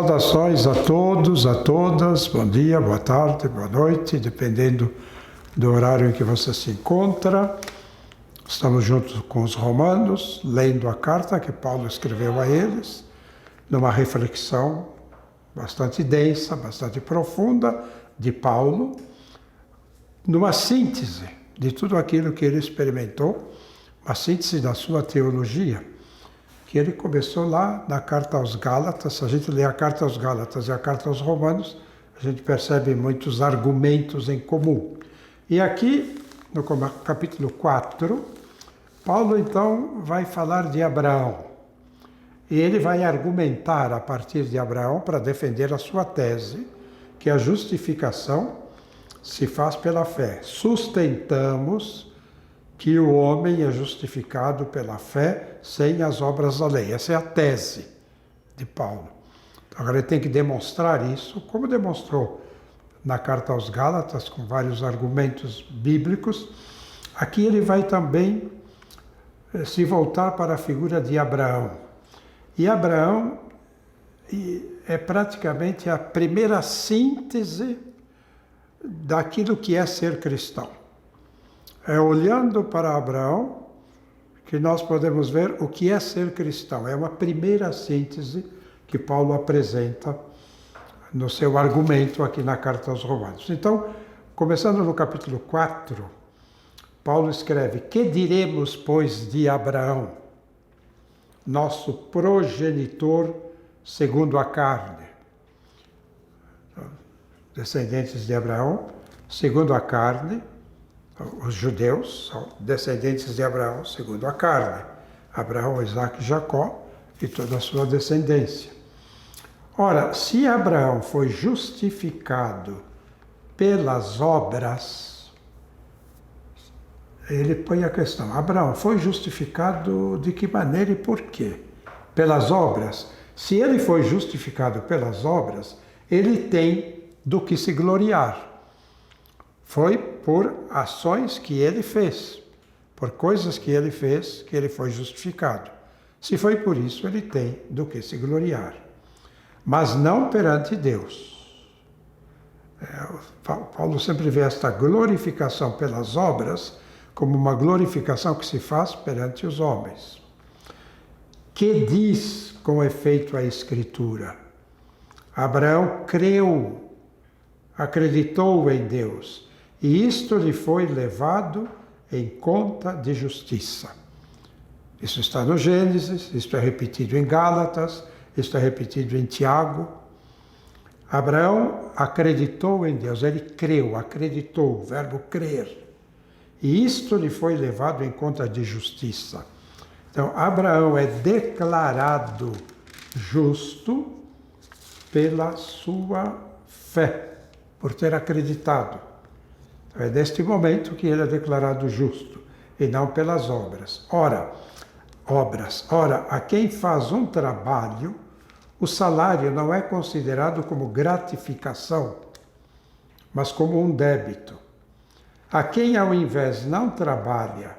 Saudações a todos, a todas, bom dia, boa tarde, boa noite, dependendo do horário em que você se encontra. Estamos juntos com os romanos, lendo a carta que Paulo escreveu a eles, numa reflexão bastante densa, bastante profunda de Paulo, numa síntese de tudo aquilo que ele experimentou, uma síntese da sua teologia, que ele começou lá na carta aos Gálatas. Se a gente lê a carta aos Gálatas e a carta aos Romanos, a gente percebe muitos argumentos em comum. E aqui, no capítulo 4, Paulo então vai falar de Abraão. E ele vai argumentar a partir de Abraão para defender a sua tese, que a justificação se faz pela fé. Sustentamos que o homem é justificado pela fé sem as obras da lei. Essa é a tese de Paulo. Agora ele tem que demonstrar isso, como demonstrou na carta aos Gálatas, com vários argumentos bíblicos. Aqui ele vai também se voltar para a figura de Abraão. E Abraão é praticamente a primeira síntese daquilo que é ser cristão. É olhando para Abraão que nós podemos ver o que é ser cristão. É uma primeira síntese que Paulo apresenta no seu argumento aqui na carta aos Romanos. Então, começando no capítulo 4, Paulo escreve: Que diremos, pois, de Abraão, nosso progenitor segundo a carne? Descendentes de Abraão, segundo a carne. Os judeus são descendentes de Abraão segundo a carne. Abraão, Isaque e Jacó e toda a sua descendência. Ora, se Abraão foi justificado pelas obras, ele põe a questão: Abraão foi justificado de que maneira e por quê? Pelas obras. Se ele foi justificado pelas obras, ele tem do que se gloriar. Foi por ações que ele fez, por coisas que ele fez, que ele foi justificado. Se foi por isso, ele tem do que se gloriar. Mas não perante Deus. Paulo sempre vê esta glorificação pelas obras como uma glorificação que se faz perante os homens. Que diz com efeito a Escritura? Abraão creu, acreditou em Deus, e isto lhe foi levado em conta de justiça. Isso está no Gênesis, isto é repetido em Gálatas, isto é repetido em Tiago. Abraão acreditou em Deus, ele creu, acreditou, o verbo crer. E isto lhe foi levado em conta de justiça. Então, Abraão é declarado justo pela sua fé, por ter acreditado. É neste momento que ele é declarado justo, e não pelas obras. Ora, a quem faz um trabalho, o salário não é considerado como gratificação, mas como um débito. A quem, ao invés, não trabalha,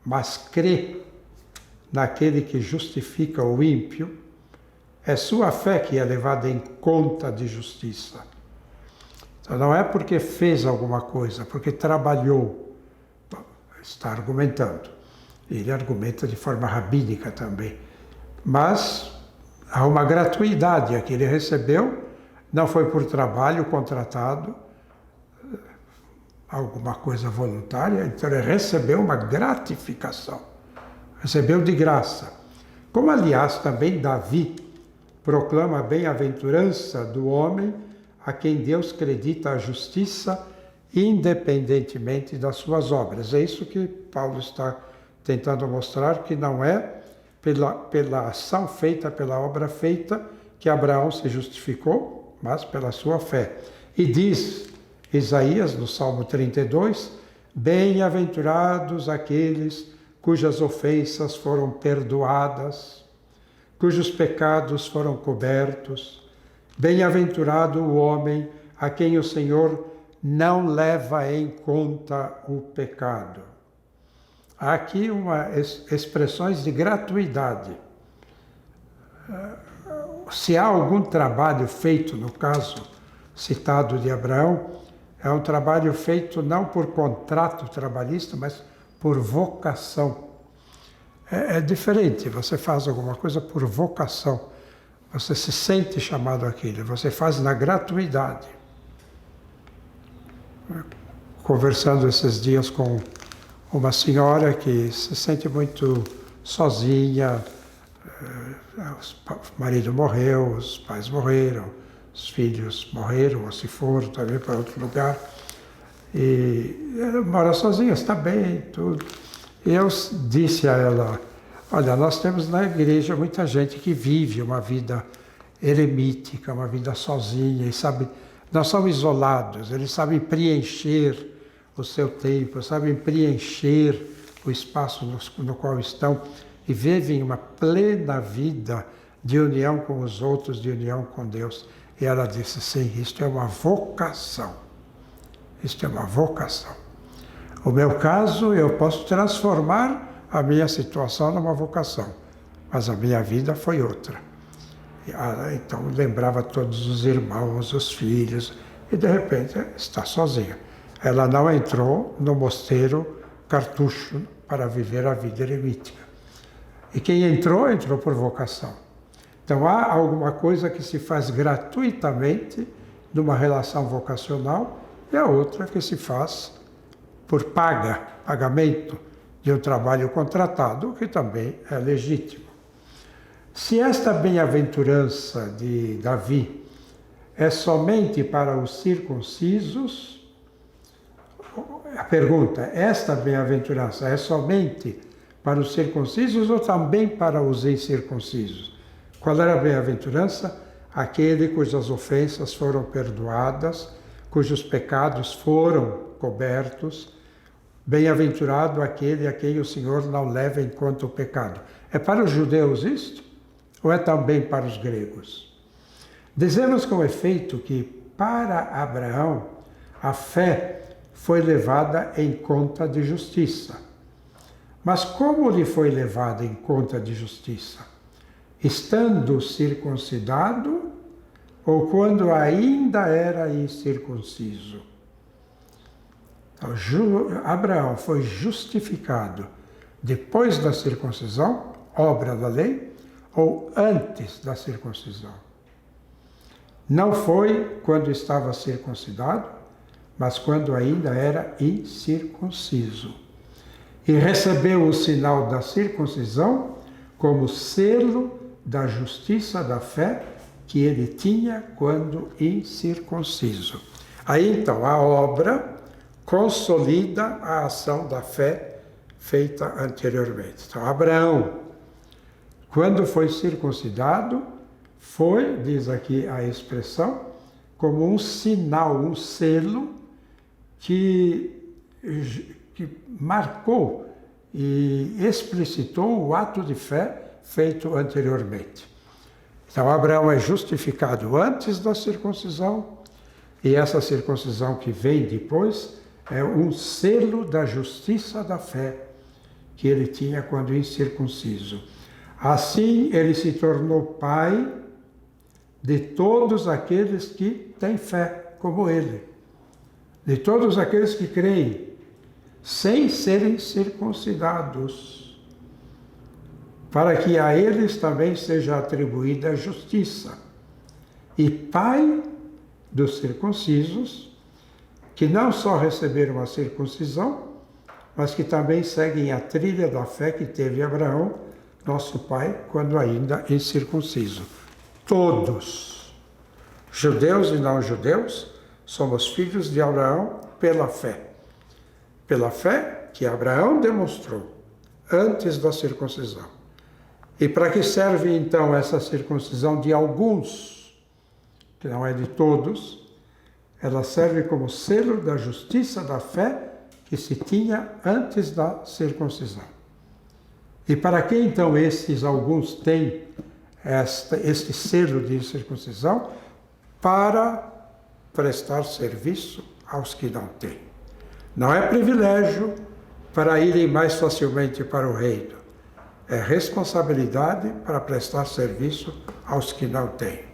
mas crê naquele que justifica o ímpio, é sua fé que é levada em conta de justiça. Então, não é porque fez alguma coisa, porque trabalhou. Está argumentando. Ele argumenta de forma rabínica também. Mas há uma gratuidade a que ele recebeu, não foi por trabalho contratado, alguma coisa voluntária, então ele recebeu uma gratificação. Recebeu de graça. Como, aliás, também Davi proclama a bem-aventurança do homem a quem Deus acredita a justiça, independentemente das suas obras. É isso que Paulo está tentando mostrar, que não é pela ação feita, pela obra feita, que Abraão se justificou, mas pela sua fé. E diz Isaías, no Salmo 32, bem-aventurados aqueles cujas ofensas foram perdoadas, cujos pecados foram cobertos. Bem-aventurado o homem a quem o Senhor não leva em conta o pecado. Há aqui expressões de gratuidade. se há algum trabalho feito, no caso citado de Abraão, é um trabalho feito não por contrato trabalhista, mas por vocação. É diferente, você faz alguma coisa por vocação. Você se sente chamado àquilo, você faz na gratuidade. Conversando esses dias com uma senhora que se sente muito sozinha, o marido morreu, os pais morreram, os filhos morreram ou se foram também para outro lugar. E ela mora sozinha, está bem, tudo. E eu disse a ela, olha, nós temos na igreja muita gente que vive uma vida eremítica, uma vida sozinha, e sabe, não são isolados, eles sabem preencher o seu tempo, sabem preencher o espaço no qual estão e vivem uma plena vida de união com os outros, de união com Deus. E ela disse, sim, isto é uma vocação. Isto é uma vocação. O meu caso, eu posso transformar a minha situação numa vocação, mas a minha vida foi outra. Então, lembrava todos os irmãos, os filhos, e de repente está sozinha. Ela não entrou no mosteiro cartucho para viver a vida eremítica. E quem entrou, entrou por vocação. Então, há alguma coisa que se faz gratuitamente numa relação vocacional e a outra que se faz por pagamento de um trabalho contratado, que também é legítimo. Se esta bem-aventurança de Davi é somente para os circuncisos, a pergunta, esta bem-aventurança é somente para os circuncisos ou também para os incircuncisos? Qual era a bem-aventurança? Aquele cujas ofensas foram perdoadas, cujos pecados foram cobertos. Bem-aventurado aquele a quem o Senhor não leva em conta o pecado. É para os judeus isto? Ou é também para os gregos? Dizemos com efeito que para Abraão a fé foi levada em conta de justiça. Mas como lhe foi levada em conta de justiça? Estando circuncidado ou quando ainda era incircunciso? Então, Abraão foi justificado depois da circuncisão, obra da lei, ou antes da circuncisão? Não foi quando estava circuncidado, mas quando ainda era incircunciso. E recebeu o sinal da circuncisão como selo da justiça da fé que ele tinha quando incircunciso. Aí então a obra consolida a ação da fé feita anteriormente. Então Abraão, quando foi circuncidado, foi, diz aqui a expressão, como um sinal, um selo que marcou e explicitou o ato de fé feito anteriormente. Então, Abraão é justificado antes da circuncisão, e essa circuncisão que vem depois é um selo da justiça da fé que ele tinha quando incircunciso. Assim, ele se tornou pai de todos aqueles que têm fé, como ele, de todos aqueles que creem, sem serem circuncidados, para que a eles também seja atribuída a justiça. E pai dos circuncisos, que não só receberam a circuncisão, mas que também seguem a trilha da fé que teve Abraão, nosso pai, quando ainda incircunciso. Todos, judeus e não judeus, somos filhos de Abraão pela fé. Pela fé que Abraão demonstrou antes da circuncisão. E para que serve então essa circuncisão de alguns, que não é de todos? Ela serve como selo da justiça da fé que se tinha antes da circuncisão. E para que então esses alguns têm este selo de circuncisão? Para prestar serviço aos que não têm. Não é privilégio para irem mais facilmente para o reino. é responsabilidade para prestar serviço aos que não têm.